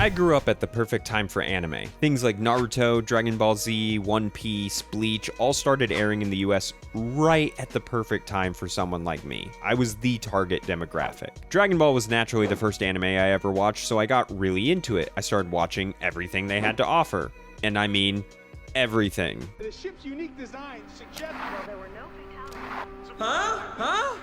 I grew up at the perfect time for anime. Things like Naruto, Dragon Ball Z, One Piece, Bleach all started airing in the US right at the perfect time for someone like me. I was the target demographic. Dragon Ball was naturally the first anime I ever watched, so I got really into it. I started watching everything they had to offer. And I mean, everything. The ship's unique design suggests there were no fatalities. Huh?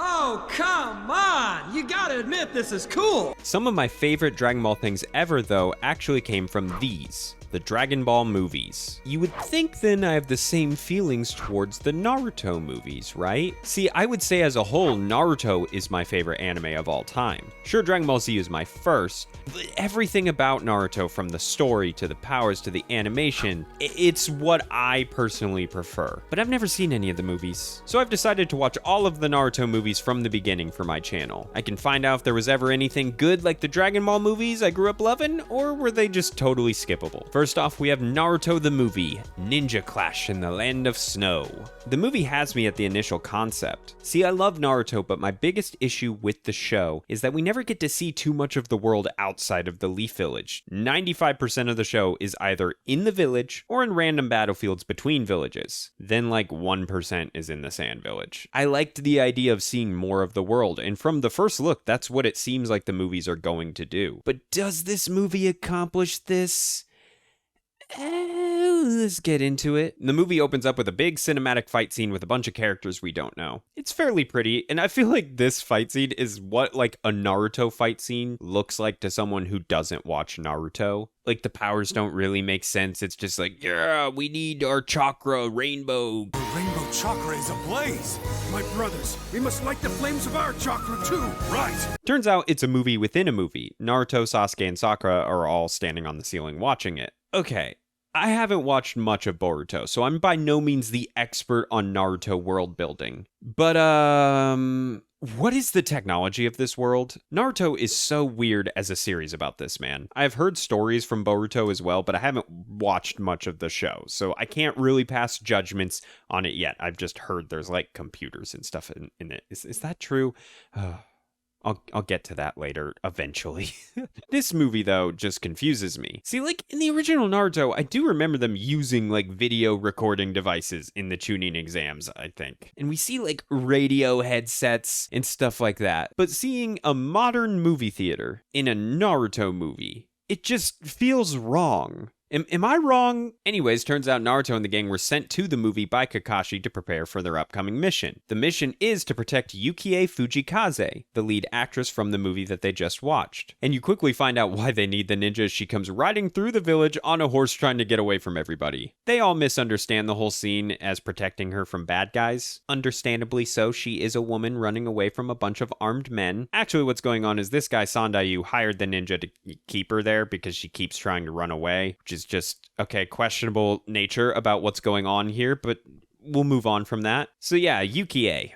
Oh, come on! You gotta admit this is cool! Some of my favorite Dragon Ball things ever, though, actually came from these. The Dragon Ball movies. You would think then I have the same feelings towards the Naruto movies, right? See, I would say as a whole, Naruto is my favorite anime of all time. Sure, Dragon Ball Z is my first, but everything about Naruto, from the story to the powers to the animation, it's what I personally prefer. But I've never seen any of the movies, so I've decided to watch all of the Naruto movies from the beginning for my channel. I can find out if there was ever anything good like the Dragon Ball movies I grew up loving, or were they just totally skippable. First off, we have Naruto the movie, Ninja Clash in the Land of Snow. The movie has me at the initial concept. See, I love Naruto, but my biggest issue with the show is that we never get to see too much of the world outside of the Leaf Village. 95% of the show is either in the village or in random battlefields between villages. Then like 1% is in the Sand Village. I liked the idea of seeing more of the world, and from the first look, that's what it seems like the movies are going to do. But does this movie accomplish this? Let's get into it. The movie opens up with a big cinematic fight scene with a bunch of characters we don't know. It's fairly pretty, and I feel like this fight scene is what like a Naruto fight scene looks like to someone who doesn't watch Naruto. Like, the powers don't really make sense. It's just like, yeah, we need our chakra rainbow. The rainbow chakra is ablaze. My brothers, we must light the flames of our chakra too. Right. Turns out it's a movie within a movie. Naruto, Sasuke, and Sakura are all standing on the ceiling watching it. Okay, I haven't watched much of Boruto, so I'm by no means the expert on Naruto world building. But, what is the technology of this world? Naruto is so weird as a series about this, man. I've heard stories from Boruto as well, but I haven't watched much of the show, so I can't really pass judgments on it yet. I've just heard there's, like, computers and stuff in it. Is that true? I'll get to that later, eventually. This movie, though, just confuses me. See, like, in the original Naruto, I do remember them using, like, video recording devices in the tuning exams, I think. And we see, like, radio headsets and stuff like that. But seeing a modern movie theater in a Naruto movie, it just feels wrong. Am I wrong? Anyways, turns out Naruto and the gang were sent to the movie by Kakashi to prepare for their upcoming mission. The mission is to protect Yukie Fujikaze, the lead actress from the movie that they just watched. And you quickly find out why they need the ninja as she comes riding through the village on a horse trying to get away from everybody. They all misunderstand the whole scene as protecting her from bad guys. Understandably so, she is a woman running away from a bunch of armed men. Actually, what's going on is this guy Sandayu hired the ninja to keep her there because she keeps trying to run away, which is just, okay, questionable nature about what's going on here, but we'll move on from that. So yeah, Yukie.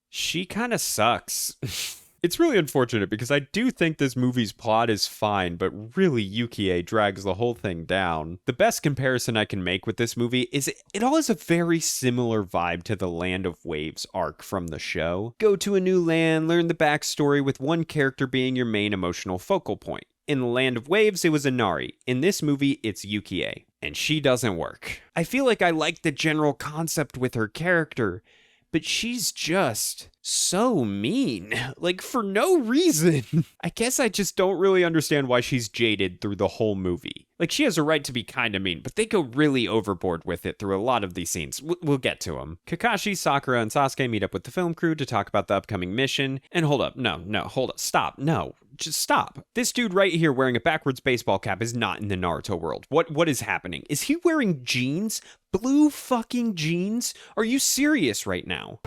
She kind of sucks. It's really unfortunate because I do think this movie's plot is fine, but really Yukie drags the whole thing down. The best comparison I can make with this movie is it all has a very similar vibe to the Land of Waves arc from the show. Go to a new land, learn the backstory with one character being your main emotional focal point. In the Land of Waves, it was Inari. In this movie, it's Yukie. And she doesn't work. I feel like I like the general concept with her character, but she's just so mean. Like, for no reason. I guess I just don't really understand why she's jaded through the whole movie. Like, she has a right to be kind of mean, but they go really overboard with it through a lot of these scenes. We'll get to them. Kakashi, Sakura, and Sasuke meet up with the film crew to talk about the upcoming mission. And hold up. Hold up. Stop. No. Just stop. This dude right here wearing a backwards baseball cap is not in the Naruto world. What is happening? Is he wearing jeans? Blue fucking jeans? Are you serious right now?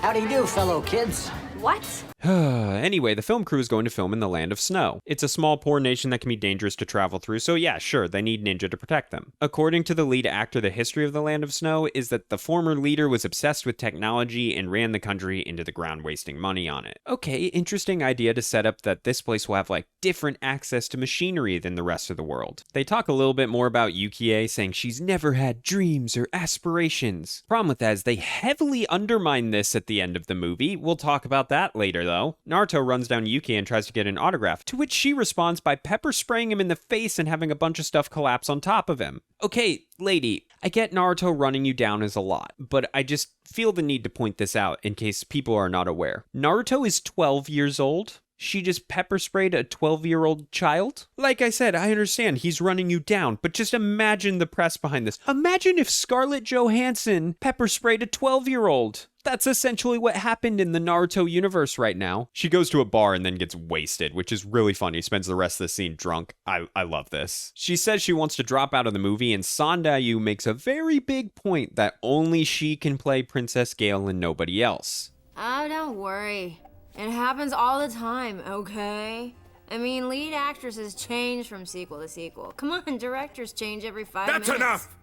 Howdy do, fellow kids. What? Anyway, the film crew is going to film in the Land of Snow. It's a small, poor nation that can be dangerous to travel through, so yeah, sure, they need ninja to protect them. According to the lead actor, the history of the Land of Snow is that the former leader was obsessed with technology and ran the country into the ground, wasting money on it. Okay, interesting idea to set up that this place will have, like, different access to machinery than the rest of the world. They talk a little bit more about Yukie, saying she's never had dreams or aspirations. Problem with that is they heavily undermine this at the end of the movie. We'll talk about about that later, though. Naruto runs down Yuki and tries to get an autograph, to which she responds by pepper spraying him in the face and having a bunch of stuff collapse on top of him. Okay, lady, I get Naruto running you down is a lot, but I just feel the need to point this out in case people are not aware. Naruto is 12 years old. She just pepper sprayed a 12-year-old child? Like I said, I understand he's running you down, but just imagine the press behind this. Imagine if Scarlett Johansson pepper sprayed a 12-year-old. That's essentially what happened in the Naruto universe right now. She goes to a bar and then gets wasted, which is really funny. Spends the rest of the scene drunk. I love this. She says she wants to drop out of the movie, and Sandayu makes a very big point that only she can play Princess Gale and nobody else. Oh, don't worry. It happens all the time, okay? I mean, lead actresses change from sequel to sequel. Come on, directors change every 5 minutes. That's enough!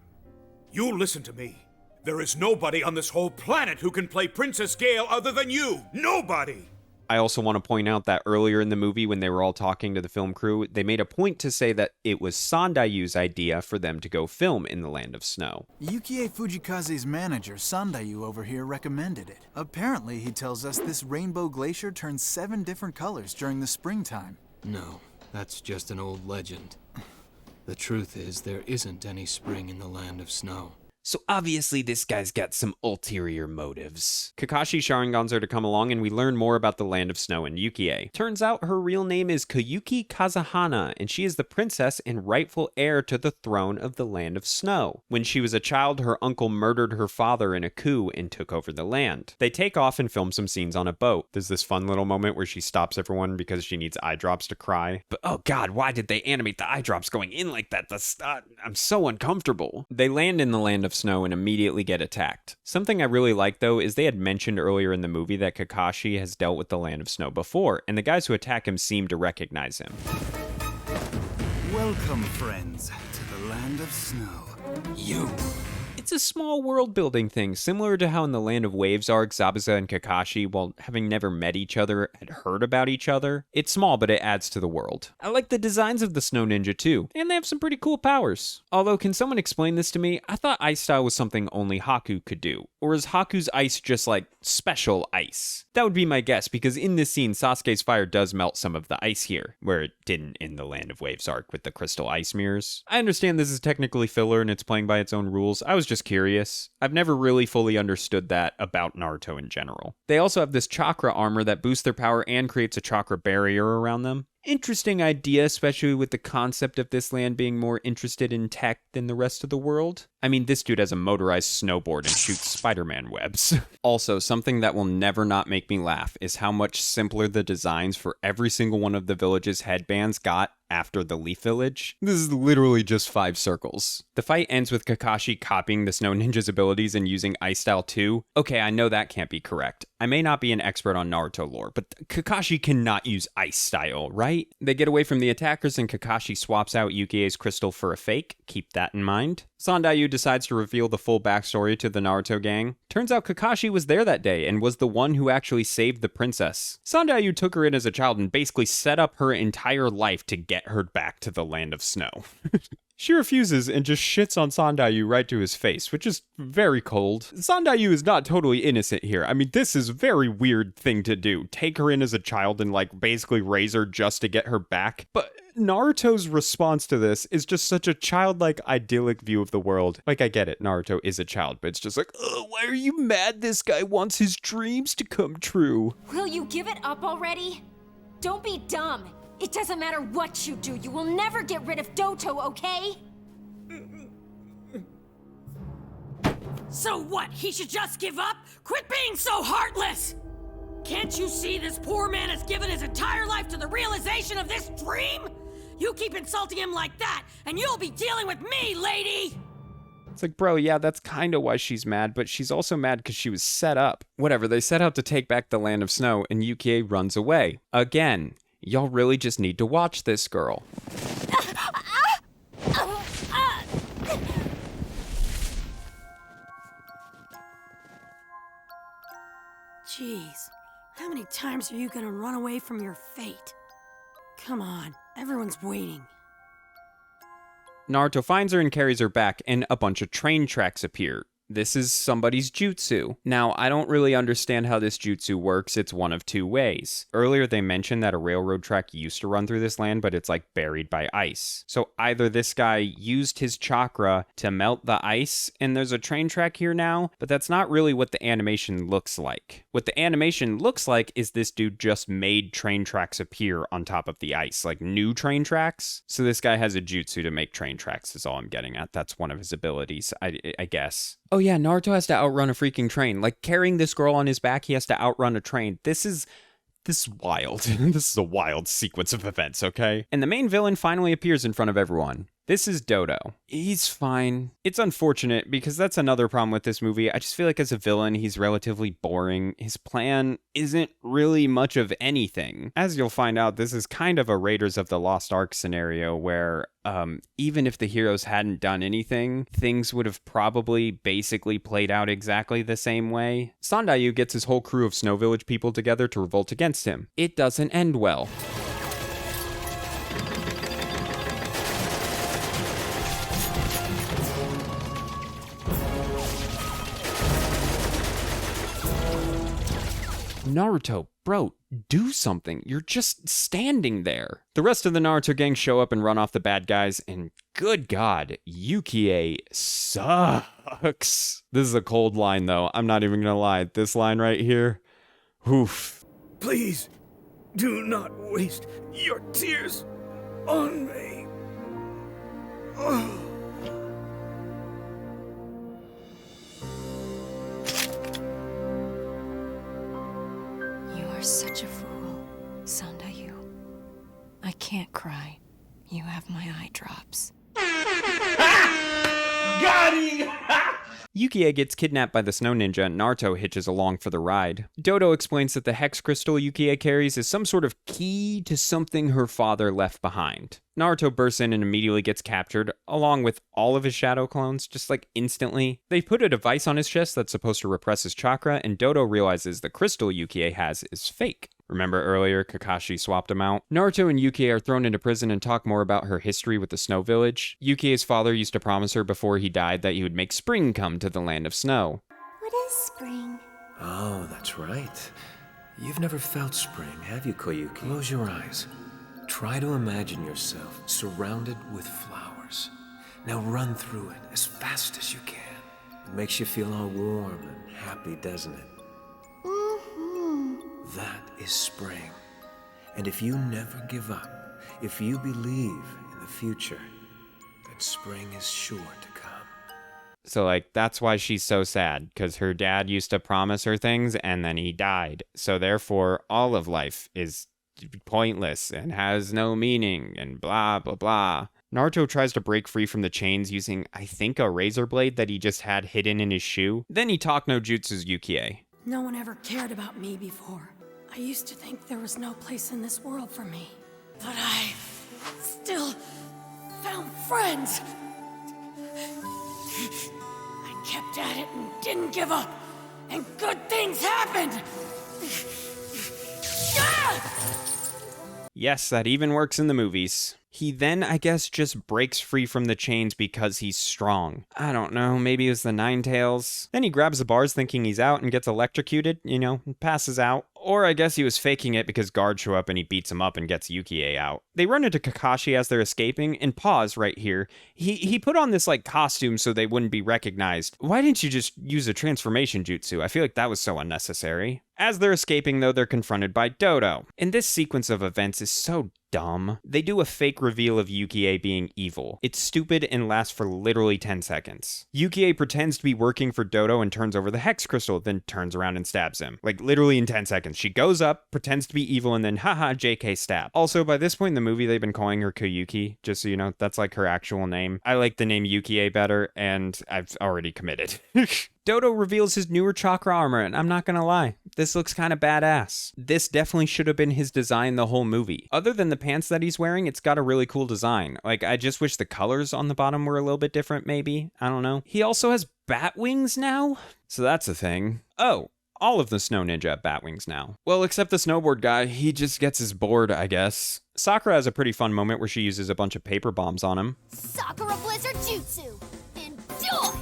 You listen to me. There is nobody on this whole planet who can play Princess Gale other than you. Nobody! I also want to point out that earlier in the movie, when they were all talking to the film crew, they made a point to say that it was Sandayu's idea for them to go film in the Land of Snow. Yukie Fujikaze's manager, Sandayu, over here recommended it. Apparently, he tells us this rainbow glacier turns 7 different colors during the springtime. No, that's just an old legend. The truth is, there isn't any spring in the Land of Snow. So obviously this guy's got some ulterior motives. Kakashi Sharingans are to come along and we learn more about the Land of Snow and Yukie. Turns out her real name is Koyuki Kazahana, and she is the princess and rightful heir to the throne of the Land of Snow. When she was a child, her uncle murdered her father in a coup and took over the land. They take off and film some scenes on a boat. There's this fun little moment where she stops everyone because she needs eye drops to cry. But oh god, why did they animate the eye drops going in like that? I'm so uncomfortable. They land in the Land of Snow and immediately get attacked. Something I really like though is they had mentioned earlier in the movie that Kakashi has dealt with the Land of Snow before, and the guys who attack him seem to recognize him. Welcome, friends, to the Land of Snow. You. It's a small world building thing, similar to how in the Land of Waves arc, Zabuza and Kakashi, while having never met each other, had heard about each other. It's small, but it adds to the world. I like the designs of the Snow Ninja too, and they have some pretty cool powers. Although, can someone explain this to me? I thought Ice Style was something only Haku could do. Or is Haku's ice just like special ice? That would be my guess, because in this scene, Sasuke's fire does melt some of the ice here, where it didn't in the Land of Waves arc with the crystal ice mirrors. I understand this is technically filler and it's playing by its own rules. I was just curious. I've never really fully understood that about Naruto in general. They also have this chakra armor that boosts their power and creates a chakra barrier around them. Interesting idea, especially with the concept of this land being more interested in tech than the rest of the world. I mean, this dude has a motorized snowboard and shoots Spider-Man webs. Also, something that will never not make me laugh is how much simpler the designs for every single one of the village's headbands got after the Leaf Village. This is literally just 5 circles. The fight ends with Kakashi copying the Snow Ninja's abilities and using Ice Style too. Okay, I know that can't be correct. I may not be an expert on Naruto lore, but Kakashi cannot use Ice Style, right? They get away from the attackers and Kakashi swaps out Yukie's crystal for a fake. Keep that in mind. Sandayu decides to reveal the full backstory to the Naruto gang. Turns out Kakashi was there that day and was the one who actually saved the princess. Sandayu took her in as a child and basically set up her entire life to get her back to the Land of Snow. She refuses and just shits on Sandayu right to his face, which is very cold. Sandayu is not totally innocent here. I mean, this is a very weird thing to do. Take her in as a child and like basically raise her just to get her back. But Naruto's response to this is just such a childlike, idyllic view of the world. Like, I get it, Naruto is a child, but it's just like, oh, why are you mad this guy wants his dreams to come true? Will you give it up already? Don't be dumb. It doesn't matter what you do, you will never get rid of Doto, okay? So what? He should just give up? Quit being so heartless! Can't you see this poor man has given his entire life to the realization of this dream? You keep insulting him like that, and you'll be dealing with me, lady! It's like, bro, yeah, that's kind of why she's mad, but she's also mad because she was set up. Whatever, they set out to take back the Land of Snow, and Yukie runs away. Again. Y'all really just need to watch this girl. Jeez, how many times are you gonna run away from your fate? Come on, everyone's waiting. Naruto finds her and carries her back, and a bunch of train tracks appear. This is somebody's jutsu. Now, I don't really understand how this jutsu works. It's one of two ways. Earlier, they mentioned that a railroad track used to run through this land, but it's like buried by ice. So either this guy used his chakra to melt the ice, and there's a train track here now, but that's not really what the animation looks like. What the animation looks like is this dude just made train tracks appear on top of the ice, like new train tracks. So this guy has a jutsu to make train tracks is all I'm getting at. That's one of his abilities, I guess. Oh yeah, Naruto has to outrun a freaking train. Like, carrying this girl on his back, he has to outrun a train. This is wild. This is a wild sequence of events, okay? And the main villain finally appears in front of everyone. This is Dodo. He's fine. It's unfortunate because that's another problem with this movie. I just feel like as a villain, he's relatively boring. His plan isn't really much of anything. As you'll find out, this is kind of a Raiders of the Lost Ark scenario where even if the heroes hadn't done anything, things would have probably basically played out exactly the same way. Sandayu gets his whole crew of Snow Village people together to revolt against him. It doesn't end well. Naruto, bro, do something. You're just standing there. The rest of the Naruto gang show up and run off the bad guys, and good God, Yukie sucks. This is a cold line, though. I'm not even gonna lie. This line right here, oof. Please, do not waste your tears on me. Oh. You're such a fool, Sandayu. I can't cry. You have my eye drops. Got him! Yukie gets kidnapped by the snow ninja and Naruto hitches along for the ride. Dodo explains that the hex crystal Yukie carries is some sort of key to something her father left behind. Naruto bursts in and immediately gets captured, along with all of his shadow clones, just like instantly. They put a device on his chest that's supposed to repress his chakra, and Dodo realizes the crystal Yukie has is fake. Remember earlier, Kakashi swapped him out? Naruto and Yukie are thrown into prison and talk more about her history with the Snow Village. Yukie's father used to promise her before he died that he would make spring come to the land of snow. What is spring? Oh, that's right. You've never felt spring, have you, Koyuki? Close your eyes. Try to imagine yourself surrounded with flowers. Now run through it as fast as you can. It makes you feel all warm and happy, doesn't it? That is spring. And if you never give up, if you believe in the future, then spring is sure to come. So, like, that's why she's so sad, because her dad used to promise her things and then he died. So, therefore, all of life is pointless and has no meaning and blah, blah, blah. Naruto tries to break free from the chains using, I think, a razor blade that he just had hidden in his shoe. Then he talk no jutsus Yukie. No one ever cared about me before. I used to think there was no place in this world for me. But I still found friends. I kept at it and didn't give up. And good things happened. Yes, that even works in the movies. He then, I guess, just breaks free from the chains because he's strong. I don't know, maybe it was the Nine Tails. Then he grabs the bars thinking he's out and gets electrocuted, and passes out. Or I guess he was faking it because guards show up and he beats him up and gets Yukie out. They run into Kakashi as they're escaping, and pause right here. He put on this, costume so they wouldn't be recognized. Why didn't you just use a transformation jutsu? I feel like that was so unnecessary. As they're escaping, though, they're confronted by Dodo. And this sequence of events is so dumb. They do a fake reveal of Yukie being evil. It's stupid and lasts for literally 10 seconds. Yukie pretends to be working for Dodo and turns over the hex crystal, then turns around and stabs him. Literally in 10 seconds. She goes up, pretends to be evil, and then haha, JK stab. Also, by this point in the movie, they've been calling her Koyuki, just so you know, that's her actual name. I like the name Yukie better, and I've already committed. Dodo reveals his newer chakra armor, and I'm not gonna lie, this looks kind of badass. This definitely should have been his design the whole movie. Other than the pants that he's wearing, it's got a really cool design. I just wish the colors on the bottom were a little bit different, maybe. I don't know. He also has bat wings now, so that's a thing. Oh, all of the Snow Ninja have bat wings now. Well, except the snowboard guy, he just gets his board, I guess. Sakura has a pretty fun moment where she uses a bunch of paper bombs on him. Sakura Blizzard Jutsu! Enjoy!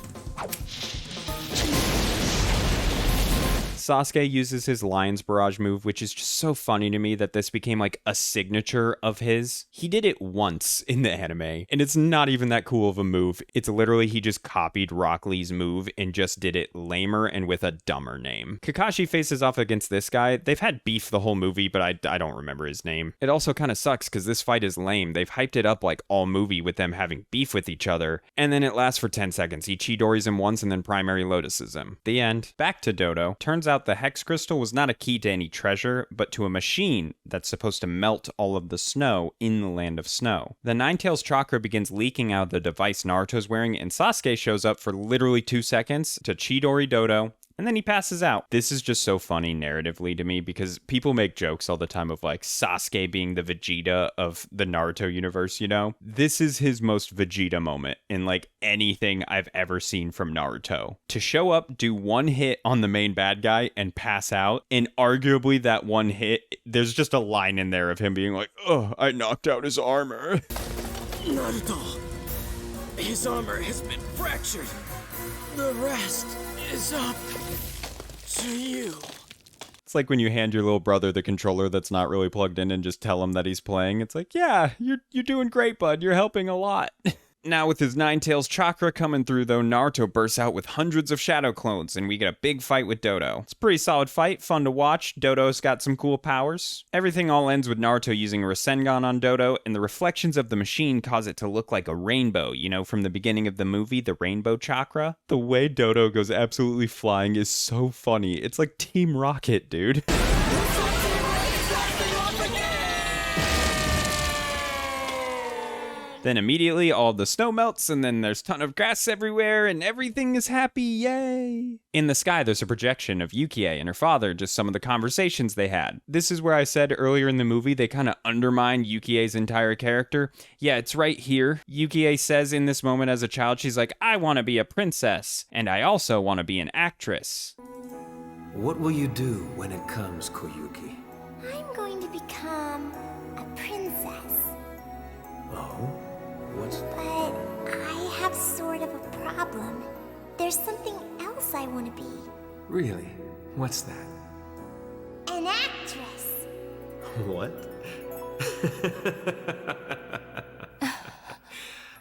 Sasuke uses his Lion's Barrage move, which is just so funny to me that this became like a signature of his. He did it once in the anime, and it's not even that cool of a move. It's literally he just copied Rock Lee's move and just did it lamer and with a dumber name. Kakashi faces off against this guy. They've had beef the whole movie, but I don't remember his name. It also kind of sucks because this fight is lame. They've hyped it up like all movie with them having beef with each other, and then it lasts for 10 seconds. He Chidoris him once and then primary lotuses him. The end. Back to Dodo. Turns out the Hex Crystal was not a key to any treasure, but to a machine that's supposed to melt all of the snow in the Land of Snow. The Ninetales chakra begins leaking out of the device Naruto's wearing, and Sasuke shows up for literally 2 seconds to Chidori Dodo, and then he passes out. This is just so funny narratively to me because people make jokes all the time of like Sasuke being the Vegeta of the Naruto universe, you know? This is his most Vegeta moment in like anything I've ever seen from Naruto. To show up, do one hit on the main bad guy and pass out, and arguably that one hit, there's just a line in there of him being like, "Oh, I knocked out his armor." Naruto, his armor has been fractured. The rest is up to you. It's like when you hand your little brother the controller that's not really plugged in and just tell him that he's playing. It's like, yeah, you're doing great, bud. You're helping a lot. Now with his Ninetales chakra coming through though, Naruto bursts out with hundreds of shadow clones and we get a big fight with Dodo. It's a pretty solid fight, fun to watch. Dodo's got some cool powers. Everything all ends with Naruto using a Rasengan on Dodo, and the reflections of the machine cause it to look like a rainbow, you know, from the beginning of the movie, the rainbow chakra. The way Dodo goes absolutely flying is so funny. It's like Team Rocket, dude. Then immediately all the snow melts and then there's a ton of grass everywhere and everything is happy, yay! In the sky there's a projection of Yukie and her father, just some of the conversations they had. This is where I said earlier in the movie they kind of undermine Yukie's entire character. Yeah, it's right here. Yukie says in this moment as a child, she's like, "I want to be a princess, and I also want to be an actress." What will you do when it comes, Koyuki? I'm going to become a princess. Oh? What's... But I have sort of a problem. There's something else I want to be. Really? What's that? An actress. What?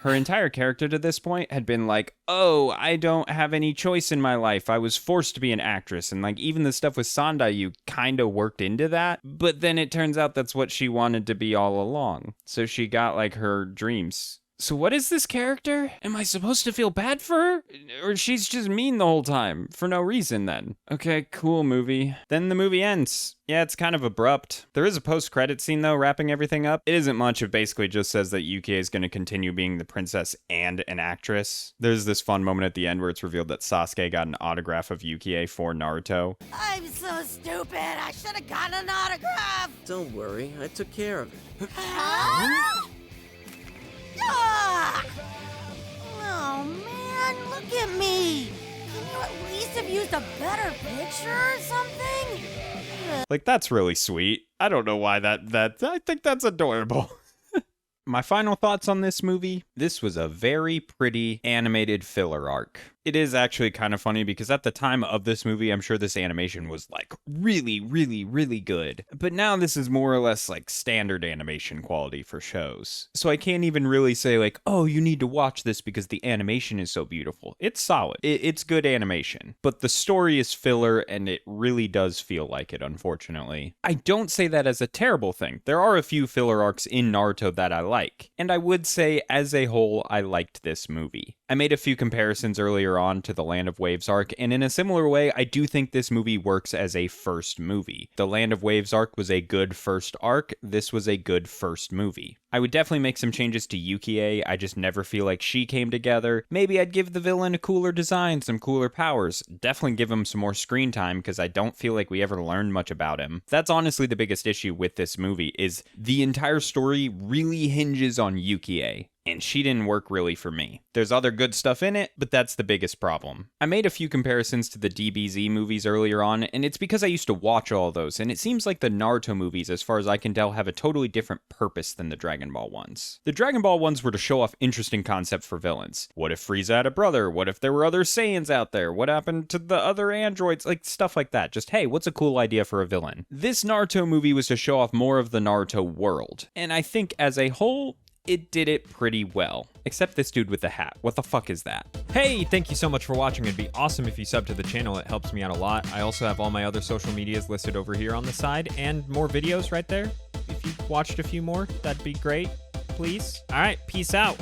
Her entire character to this point had been like, "Oh, I don't have any choice in my life. I was forced to be an actress." And like even the stuff with Sandayu kind of worked into that. But then it turns out that's what she wanted to be all along. So she got like her dreams. So what is this character? Am I supposed to feel bad for her? Or she's just mean the whole time for no reason then? Okay, cool movie. Then the movie ends. Yeah, it's kind of abrupt. There is a post-credit scene though, wrapping everything up. It isn't much. It basically just says that Yukie is going to continue being the princess and an actress. There's this fun moment at the end where it's revealed that Sasuke got an autograph of Yukie for Naruto. I'm so stupid. I should have gotten an autograph. Don't worry, I took care of it. Huh? Ah! Oh man, look at me. Can you at least have used a better picture or something? Like, that's really sweet. I don't know why I think that's adorable. My final thoughts on this movie. This was a very pretty animated filler arc. It is actually kind of funny because at the time of this movie, I'm sure this animation was like really, really, really good. But now this is more or less like standard animation quality for shows. So I can't even really say like, oh, you need to watch this because the animation is so beautiful. It's solid. It's good animation. But the story is filler and it really does feel like it, unfortunately. I don't say that as a terrible thing. There are a few filler arcs in Naruto that I like. And I would say as a whole, I liked this movie. I made a few comparisons earlier on to the Land of Waves arc, and in a similar way, I do think this movie works as a first movie. The Land of Waves arc was a good first arc, this was a good first movie. I would definitely make some changes to Yukie, I just never feel like she came together. Maybe I'd give the villain a cooler design, some cooler powers. Definitely give him some more screen time, because I don't feel like we ever learned much about him. That's honestly the biggest issue with this movie, is the entire story really hinges on Yukie. and she didn't work really for me. There's other good stuff in it, but that's the biggest problem. I made a few comparisons to the DBZ movies earlier on, and it's because I used to watch all those, and it seems like the Naruto movies, as far as I can tell, have a totally different purpose than the Dragon Ball ones. The Dragon Ball ones were to show off interesting concepts for villains. What if Frieza had a brother? What if there were other Saiyans out there? What happened to the other androids? Like, stuff like that. Just, hey, what's a cool idea for a villain? This Naruto movie was to show off more of the Naruto world, and I think as a whole, it did it pretty well. Except this dude with the hat. What the fuck is that? Hey, thank you so much for watching. It'd be awesome if you sub to the channel. It helps me out a lot. I also have all my other social medias listed over here on the side and more videos right there. If you watched a few more, that'd be great. Please. All right, peace out.